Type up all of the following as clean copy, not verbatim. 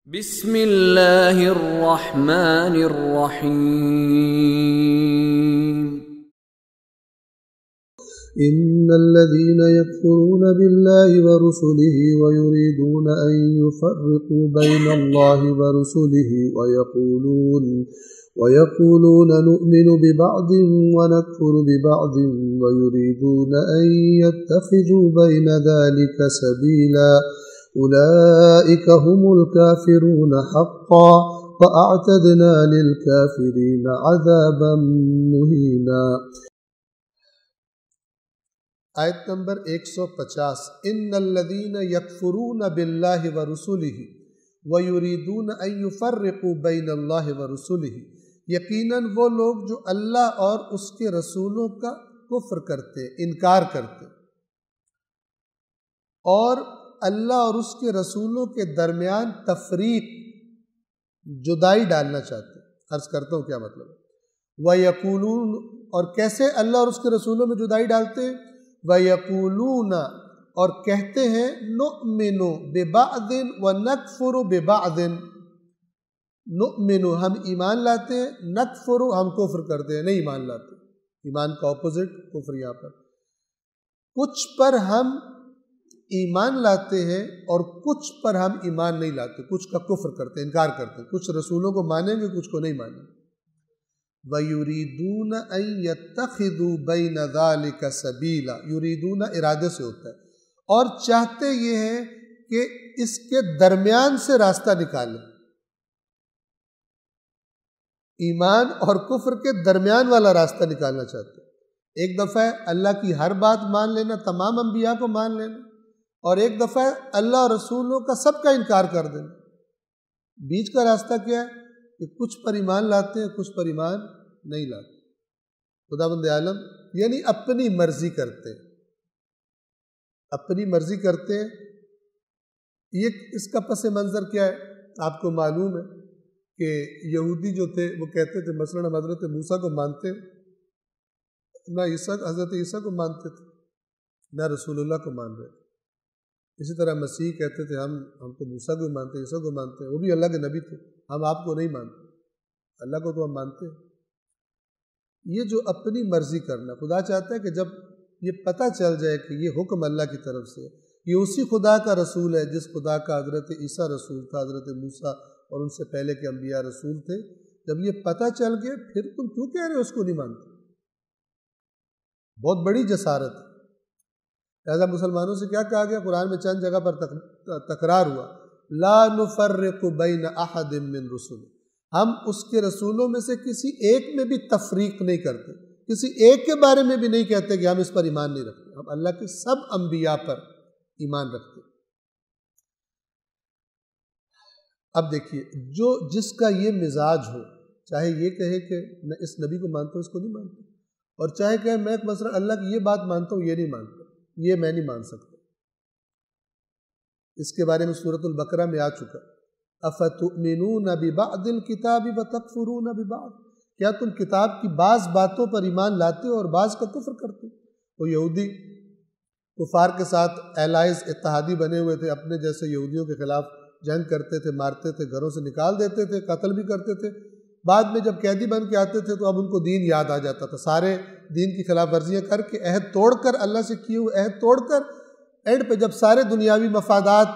بسم اللہ الرحمن الرحیم إن الذين يكفرون بالله ورسله ويريدون أن يفرقوا بين الله ورسله ويقولون نؤمن ببعض ونكفر ببعض ويريدون أن يتخذوا بين ذلك سبيلا أولئك هم الكافرون حقا وأعتدنا للكافرين عذابا مهينا۔ آیت نمبر 150 ان الذین یکفرون باللہ ورسلہ ویریدون ان یفرقوا بین اللہ ورسلہ، یقیناً وہ لوگ جو اللہ اور اس کے رسولوں کا کفر کرتے، انکار کرتے اور اللہ اور اس کے رسولوں کے درمیان تفریق، جدائی ڈالنا چاہتے۔ عرض کرتا ہوں کیا مطلب ہے۔ وَيَقُولُونَ، اور کیسے اللہ اور اس کے رسولوں میں جدائی ڈالتے ہیں؟ وَيَقُولُونَ، اور کہتے ہیں نُؤْمِنُ بِبَعْضٍ وَنَكْفُرُ بِبَعْضٍ، نُؤْمِنُ ہم ایمان لاتے ہیں، نَكْفُرُ ہم کفر کرتے ہیں، نہیں ایمان لاتے۔ ایمان کا اپوزٹ کفر یہاں پر۔ کچھ پر ہم ایمان لاتے ہیں اور کچھ پر ہم ایمان نہیں لاتے، کچھ کا کفر کرتے ہیں، انکار کرتے ہیں، کچھ رسولوں کو مانیں گے کچھ کو نہیں مانیں گے۔ وَيُرِيدُونَ أَن يَتَّخِذُوا بَيْنَ ذَلِكَ سَبِيلًا، یریدون ارادے سے ہوتا ہے، اور چاہتے یہ ہیں کہ اس کے درمیان سے راستہ نکالیں، ایمان اور کفر کے درمیان والا راستہ نکالنا چاہتے ہیں۔ ایک دفعہ اللہ کی ہر بات مان لینا، تمام انبیاء کو مان لینا، اور ایک دفعہ اللہ اور رسولوں کا سب کا انکار کر دینا۔ بیچ کا راستہ کیا ہے کہ کچھ پر ایمان لاتے ہیں، کچھ پر ایمان نہیں لاتے۔ خداوند عالم یعنی اپنی مرضی کرتے ہیں، اپنی مرضی کرتے ہیں۔ یہ اس کا پس منظر کیا ہے؟ آپ کو معلوم ہے کہ یہودی جو تھے وہ کہتے تھے مثلاً ہم حضرت موسیٰ کو مانتے نہ حضرت عیسیٰ کو مانتے تھے، نہ رسول اللہ کو مان رہے۔ اسی طرح مسیح کہتے تھے ہم تو موسیٰ کو مانتے ہیں، عیسیٰ کو مانتے ہیں، وہ بھی اللہ کے نبی تھے، ہم آپ کو نہیں مانتے، اللہ کو تو ہم مانتے ہیں۔ یہ جو اپنی مرضی کرنا، خدا چاہتا ہے کہ جب یہ پتہ چل جائے کہ یہ حکم اللہ کی طرف سے، یہ اسی خدا کا رسول ہے جس خدا کا حضرت عیسیٰ رسول تھا، حضرت موسیٰ اور ان سے پہلے کے انبیاء رسول تھے، جب یہ پتہ چل گیا پھر تم کیوں کہہ رہے ہو اس کو نہیں مانتے؟ بہت بڑی جسارت ہے۔ لہذا مسلمانوں سے کیا کہا گیا؟ قرآن میں چند جگہ پر تکرار ہوا، لا نفرق بین احد من رسل، ہم اس کے رسولوں میں سے کسی ایک میں بھی تفریق نہیں کرتے، کسی ایک کے بارے میں بھی نہیں کہتے کہ ہم اس پر ایمان نہیں رکھتے، ہم اللہ کے سب انبیاء پر ایمان رکھتے۔ اب دیکھیے، جس کا یہ مزاج ہو، چاہے یہ کہے کہ میں اس نبی کو مانتا ہوں، اس کو نہیں مانتا، اور چاہے کہ میں مثلا اللہ کی یہ بات مانتا ہوں، یہ نہیں مانتا، یہ میں نہیں مان سکتا۔ اس کے بارے میں سورۃ البقرہ میں آ چکا، افتؤمنون ببعض الکتاب وتکفرون ببعض، کیا تم کتاب کی بعض باتوں پر ایمان لاتے ہو اور بعض کا کفر کرتے ہو؟ وہ یہودی کفار کے ساتھ الائز، اتحادی بنے ہوئے تھے، اپنے جیسے یہودیوں کے خلاف جنگ کرتے تھے، مارتے تھے، گھروں سے نکال دیتے تھے، قتل بھی کرتے تھے۔ بعد میں جب قیدی بن کے آتے تھے تو اب ان کو دین یاد آ جاتا تھا، سارے دین کی خلاف ورزیاں کر کے، عہد توڑ کر، اللہ سے کیے ہوئے عہد توڑ کر، اینڈ پہ جب سارے دنیاوی مفادات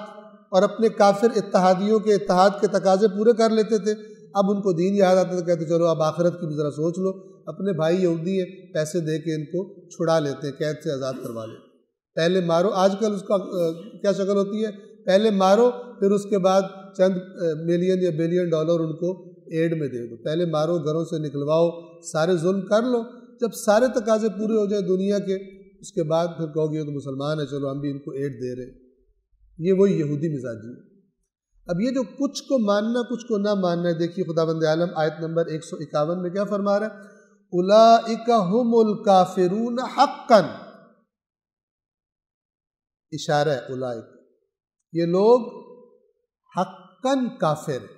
اور اپنے کافر اتحادیوں کے اتحاد کے تقاضے پورے کر لیتے تھے، اب ان کو دین یاد آتا تھا، کہتے چلو اب آخرت کی بھی ذرا سوچ لو، اپنے بھائی یہودی ہیں، پیسے دے کے ان کو چھڑا لیتے ہیں، قید سے آزاد کروا لیتے ہیں۔ پہلے مارو، آج کل اس کا کیا شکل ہوتی ہے؟ پہلے مارو، پھر اس کے بعد چند ملین یا بلین ڈالر ان کو ایڈ میں دے دو، پہلے مارو، گھروں سے نکلواؤ، سارے ظلم کر لو، جب سارے تقاضے پورے ہو جائیں دنیا کے، اس کے بعد پھر کہو گے یہ تو مسلمان ہے، چلو ہم بھی ان کو ایڈ دے رہے۔ یہ وہی یہودی مزاجی ہے۔ اب یہ جو کچھ کو ماننا کچھ کو نہ ماننا ہے، دیکھیے خداوند عالم آیت نمبر 151 میں کیا فرما رہا ہے؟ اولئک ھم الکافرون حقا، اشارہ ہے اولئک، یہ لوگ حقاً کافر ہیں،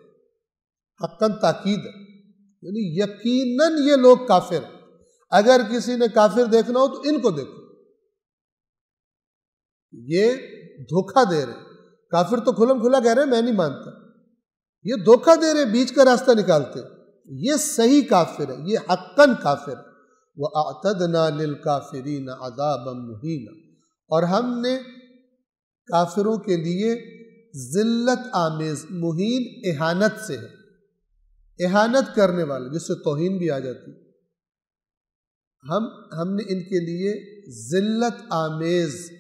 حقاً تاکید ہے، یعنی یقیناً یہ لوگ کافر ہیں۔ اگر کسی نے کافر دیکھنا ہو تو ان کو دیکھو، یہ دھوکہ دے رہے، کافر تو کھلم کھلا کہہ رہے ہیں میں نہیں مانتا، یہ دھوکہ دے رہے، بیچ کا راستہ نکالتے، یہ صحیح کافر ہے، یہ حقاً کافر ہے۔ وَأَعْتَدْنَا لِلْكَافِرِينَ عَذَابًا مُهِينًا، اور ہم نے کافروں کے لیے ذلت آمیز، مہین اہانت سے ہے، اہانت کرنے والے جس سے توہین بھی آ جاتی، ہم نے ان کے لیے ذلت آمیز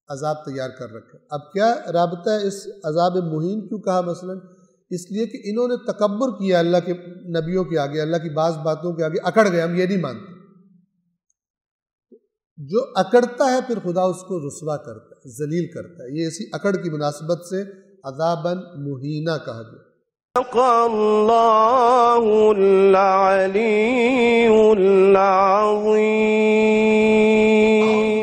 عذاب تیار کر رکھا۔ اب کیا رابطہ ہے اس عذاب مہین کیوں کہا؟ مثلا اس لیے کہ انہوں نے تکبر کیا اللہ کے نبیوں کے آگے، اللہ کی بعض باتوں کے آگے اکڑ گئے، ہم یہ نہیں مانتے۔ جو اکڑتا ہے پھر خدا اس کو رسوا کرتا ہے، ذلیل کرتا ہے، یہ اسی اکڑ کی مناسبت سے عذاباً مہینہ کہا گیا۔ صدق اللہ العلی العظیم۔